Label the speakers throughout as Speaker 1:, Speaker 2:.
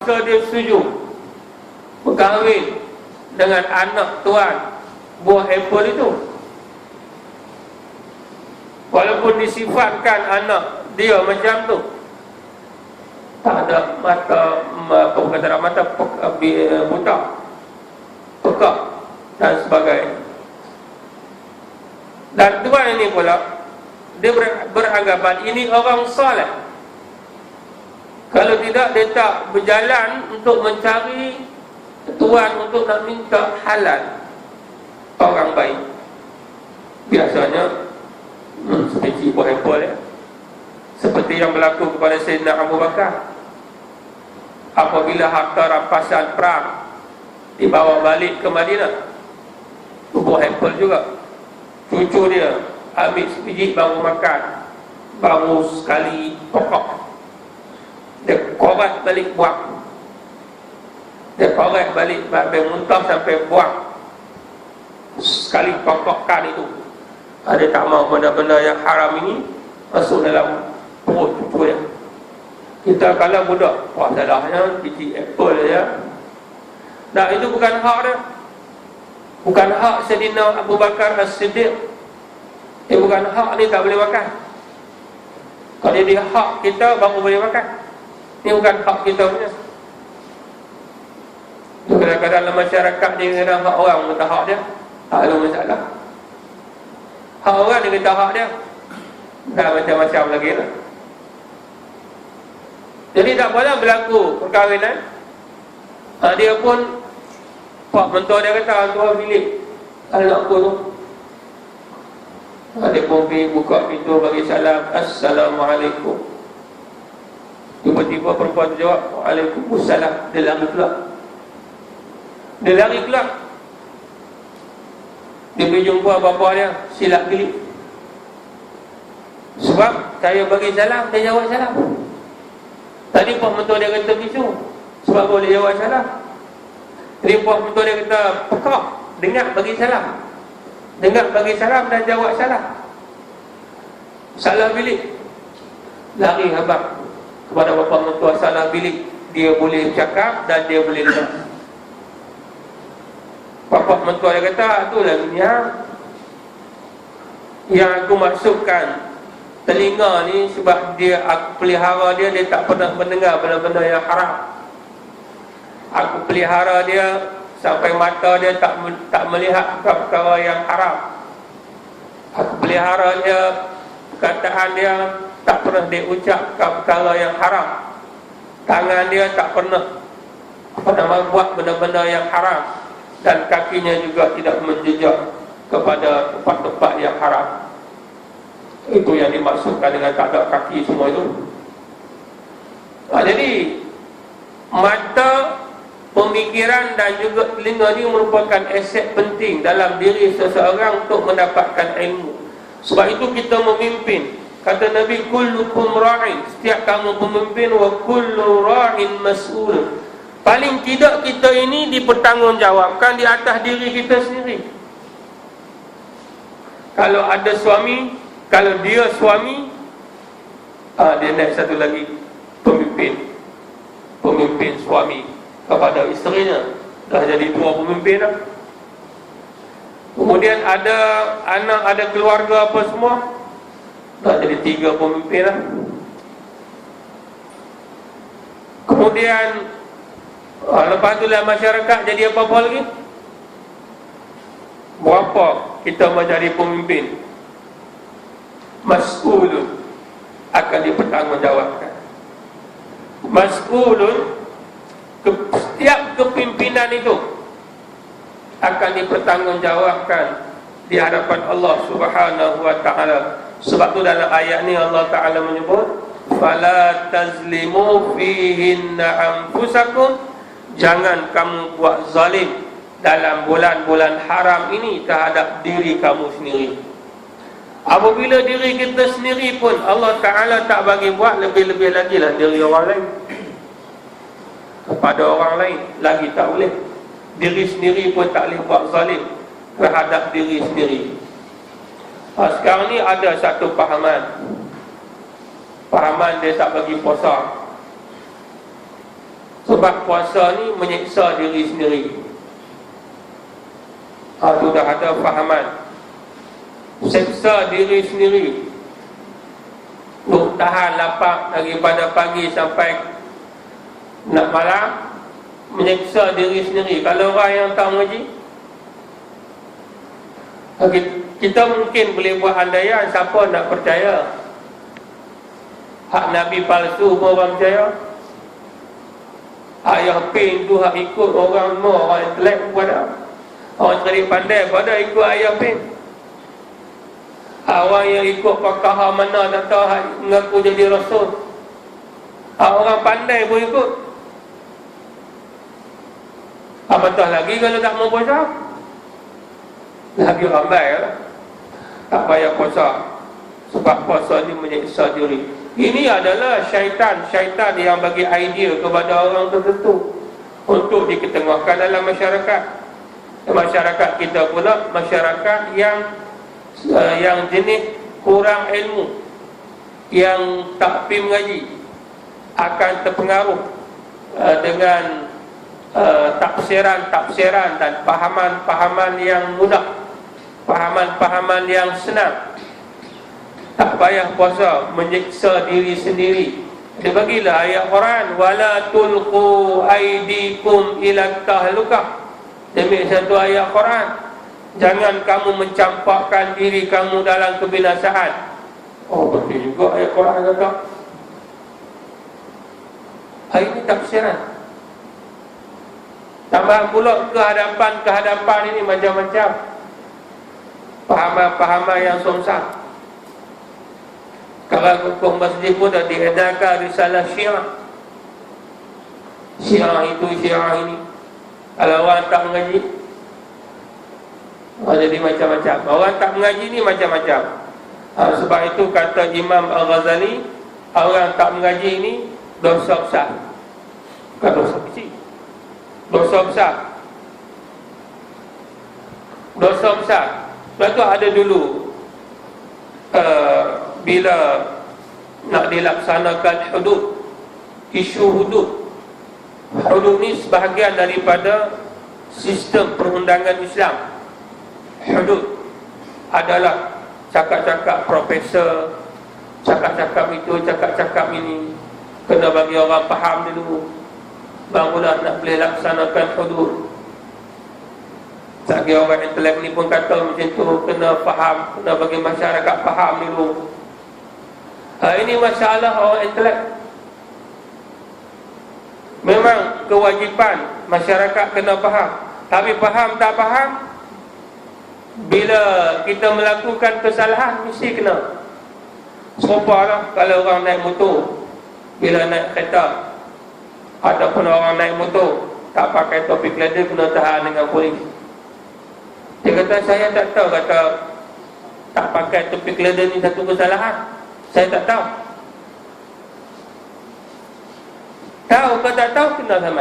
Speaker 1: So dia setuju berkahwin dengan anak tuan buah apple itu, walaupun disifatkan anak dia macam tu, tak ada mata, apa kata mata buta, pekak dan sebagainya. Dan tuan ini pula dia beranggapan ini orang soleh. Kalau tidak, dia tak berjalan untuk mencari tuan untuk nak minta halal orang baik. Biasanya seperti buah apple ya, seperti yang berlaku kepada Sayyidina Abu Bakar apabila harta rampasan perang dibawa balik ke Madinah. Buah apple juga, cucu dia ambil sebiji baru makan, baru sekali pokok, dia korek balik buang, dia korek balik sampai muntah sampai buang sekali pokokkan itu. Dia tak mahu benda-benda yang haram ini masuk dalam perut cucu dia. Kita kalau budak, wah salahnya biji apple ya. Nah, itu bukan hak dia, bukan hak Sayyidina Abu Bakar As-Siddiq. Bukan hak ni, tak boleh makan. Kalau dia hak kita baru boleh makan. Ni bukan hak kita punya. Kadang-kadang dalam masyarakat dia kena hak orang kata hak dia, tak ada masalah. Hak orang dia kata hak dia, dah macam-macam lagi lah. Jadi tak boleh berlaku perkahwinan. Dia pun pak mentua dia kata, tuan bilik anak aku tu. Dia pun pergi buka pintu bagi salam, Assalamualaikum. Tiba-tiba perempuan tu jawab, Waalaikumsalam. Dia lari keluar. Dia lari keluar. Dia pergi jumpa bapa dia, silap bilik. Sebab saya bagi salam, dia jawab salam. Tadi pak mentua dia kata bisu, sebab boleh jawab salam. Jadi pak mentua dia kata pekak, dengar bagi salam. Dengar bagi salam dan jawab salam. Salah bilik, lari habaq kepada bapa mentua. Salah bilik, dia boleh cakap dan dia boleh dengar. Bapa mentua dia kata, itulah dunia yang aku maksudkan. Telinga ni sebab dia aku pelihara dia, dia tak pernah mendengar benda-benda yang haram. Aku pelihara dia sampai mata dia tak melihat perkara yang haram. Aku pelihara dia, perkataan dia tak pernah dia ucapkan perkara yang haram. Tangan dia tak pernah membuat benda-benda yang haram. Dan kakinya juga tidak menjejak kepada tempat-tempat yang haram. Itu yang dimaksudkan dengan tak ada kaki semua itu. Jadi mata, pemikiran dan juga telinga ini merupakan aset penting dalam diri seseorang untuk mendapatkan ilmu. Sebab itu kita memimpin. Kata Nabi, kullukum ra'in, setiap kamu pemimpin, wa kullu ra'in mas'ul. Paling tidak kita ini dipertanggungjawabkan di atas diri kita sendiri. Kalau ada suami, kalau dia suami, dia naik satu lagi, pemimpin suami kepada isterinya. Dah jadi dua pemimpin dah. Kemudian ada anak, ada keluarga apa semua, dah jadi 3 pemimpin dah. Kemudian lepas tu lah masyarakat jadi apa-apa lagi. Berapa kita menjadi pemimpin? Mas'ulun, akan dipertanggungjawabkan. Mas'ulun, setiap kepimpinan itu akan dipertanggungjawabkan di hadapan Allah Subhanahu wa ta'ala. Sebab tu dalam ayat ni Allah Ta'ala menyebut, fala tazlimu fihinna anfusakum, jangan kamu buat zalim dalam bulan-bulan haram ini terhadap diri kamu sendiri. Apabila diri kita sendiri pun Allah Ta'ala tak bagi buat, lebih-lebih lagi lah diri orang lain. Kepada orang lain lagi tak boleh. Diri sendiri pun tak boleh buat zalim terhadap diri sendiri. Sekarang ni ada satu pahaman dia tak bagi puasa. Sebab puasa ni menyiksa diri sendiri. Itu dah ada fahaman. Seksa diri sendiri. Duk tahan lapar daripada pagi sampai nak malam, menyiksa diri sendiri. Kalau orang yang tak mengaji, kita mungkin boleh buat andaian, siapa nak percaya hak Nabi palsu pun orang percaya. Ayah pin tu hak ikut orang semua, orang intelek pun ada, orang cerdik pandai pun ada ikut ayah pin. Orang yang ikut pakar mana tak tahu hak mengaku jadi rasul, orang pandai pun ikut. Apatah lagi kalau tak mau puasa, lagi ramai lah. Tak payah puasa, sebab puasa ni menyiksa diri. Ini adalah syaitan yang bagi idea kepada orang tertentu untuk diketengahkan dalam masyarakat. Masyarakat kita pula masyarakat yang jenis kurang ilmu, yang tak pergi mengaji, akan terpengaruh dengan tafsiran dan pahaman yang mudah, pahaman yang senang. Tak payah puasa, menyiksa diri sendiri. Dia bagilah ayat Quran, wala tulqu aydikum ila tahlukah. Demi satu ayat Quran, jangan kamu mencampakkan diri kamu dalam kebinasaan. Oh, betul juga ayat Quran kata. Ini tafsiran. Tambah pula kehadapan ini macam-macam pahaman yang sungsang. Kalau hukum masjid pun dah diedarkan risalah Syiah. Syiah itu, Syiah ini. Kalau orang tak mengaji, jadi macam-macam. Orang tak mengaji ni macam-macam. Sebab itu kata Imam Al-Ghazali, orang tak mengaji ni dosa besar. Bukan dosa kecil, dosa besar. Dosa besar. Sebab tu ada dulu bila nak dilaksanakan hudud, isu hudud ni sebahagian daripada sistem perundangan Islam. Hudud adalah cakap-cakap profesor, cakap-cakap itu, cakap-cakap ini, kena bagi orang faham dulu, barulah nak boleh laksanakan hudud. Sagi orang intelek ni pun kata macam tu, kena faham, kena bagi masyarakat faham dulu. Ini masalah orang intelek. Memang kewajipan masyarakat kena faham. Tapi faham tak faham, bila kita melakukan kesalahan mesti kena. Serupalah kalau orang naik motor, bila naik kereta ataupun orang naik motor tak pakai topik ladder, kena tahan dengan polis. Dia kata saya tak tahu, kata tak pakai topik ladder ni satu kesalahan. Saya tak tahu. Tahu ke tak tahu, kena sama.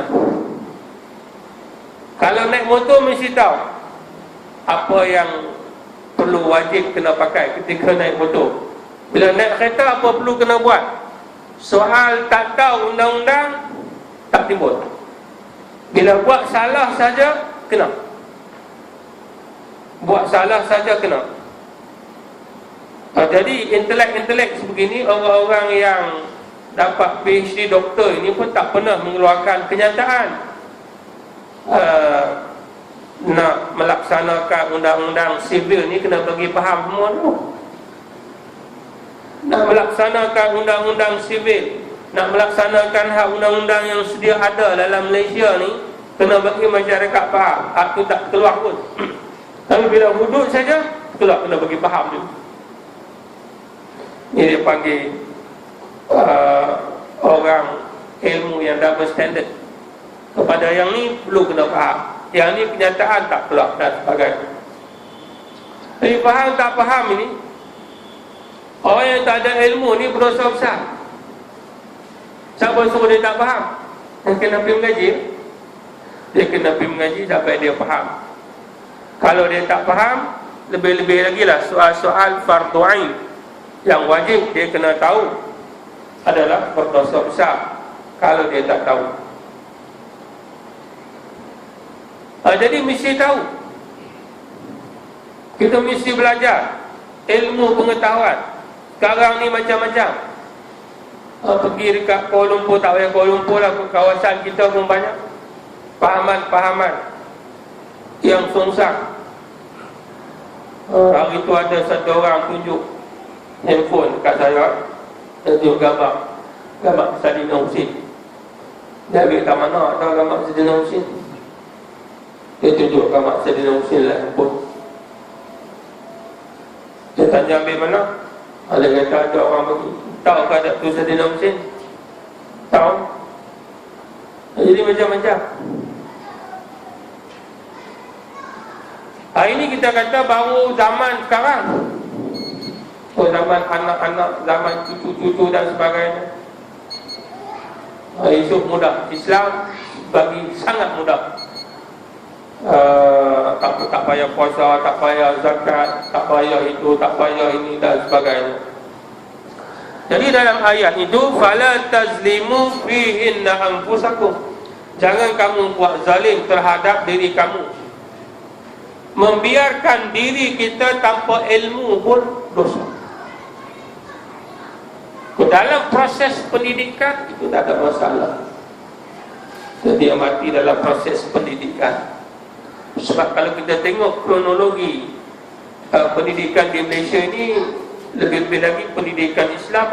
Speaker 1: Kalau naik motor mesti tahu apa yang perlu wajib kena pakai ketika naik motor. Bila naik kereta apa perlu kena buat. Soal tak tahu undang-undang tak timbul. Bila buat salah saja kena. Buat salah saja kena. Jadi intelek-intelek sebegini, orang-orang yang dapat PhD doktor ini pun tak pernah mengeluarkan kenyataan nak melaksanakan undang-undang sivil ni kena bagi faham semua tu. Nak melaksanakan undang-undang sivil, nak melaksanakan hak undang-undang yang sedia ada dalam Malaysia ni, kena bagi masyarakat faham. Hak tu tak keluar pun. Tapi bila hudud saja keluar, kena bagi faham tu. Ini dia panggil orang ilmu yang double standard. Kepada yang ni perlu kena faham, yang ni kenyataan tak keluar dan sebagainya. Jadi faham tak faham ini, orang yang tak ada ilmu ni berdosa besar. Siapa suruh dia tak faham? Yang kena pergi mengaji. Dia kena pergi mengaji sampai dia faham. Kalau dia tak faham, lebih-lebih lagi lah soal-soal fardu ain yang wajib dia kena tahu, adalah berdosa besar kalau dia tak tahu. Jadi mesti tahu. Kita mesti belajar ilmu pengetahuan. Sekarang ni macam-macam. Pergi dekat Kuala Lumpur, tak payah Kuala Lumpur lah, kawasan kita pun banyak pahaman-pahaman yang sungsang. Hari tu ada satu orang tunjuk handphone dekat saya, dia tunjuk gambar Saidina Husin. Dia ambil kat mana ada gambar Saidina Husin. Dia tunjuk gambar Saidina Husin lah handphone. Dia tanya ambil mana? Ada kata ada orang bagi. Tahu ke ada tu Saidina Husin? Tahu. Jadi macam-macam. Hari ini kita kata baru zaman sekarang. Zaman anak-anak, zaman cucu-cucu dan sebagainya. Isu mudah. Islam bagi sangat mudah. Tak payah puasa, tak payah zakat, tak payah itu, tak payah ini dan sebagainya. Jadi dalam ayat itu, fala tazlimu fihinna anfusakum. Jangan kamu buat zalim terhadap diri kamu. Membiarkan diri kita tanpa ilmu pun dosa. Dalam proses pendidikan itu tak ada masalah. Jadi yang mati dalam proses pendidikan. Sebab kalau kita tengok kronologi pendidikan di Malaysia ini, lebih-lebih lagi pendidikan Islam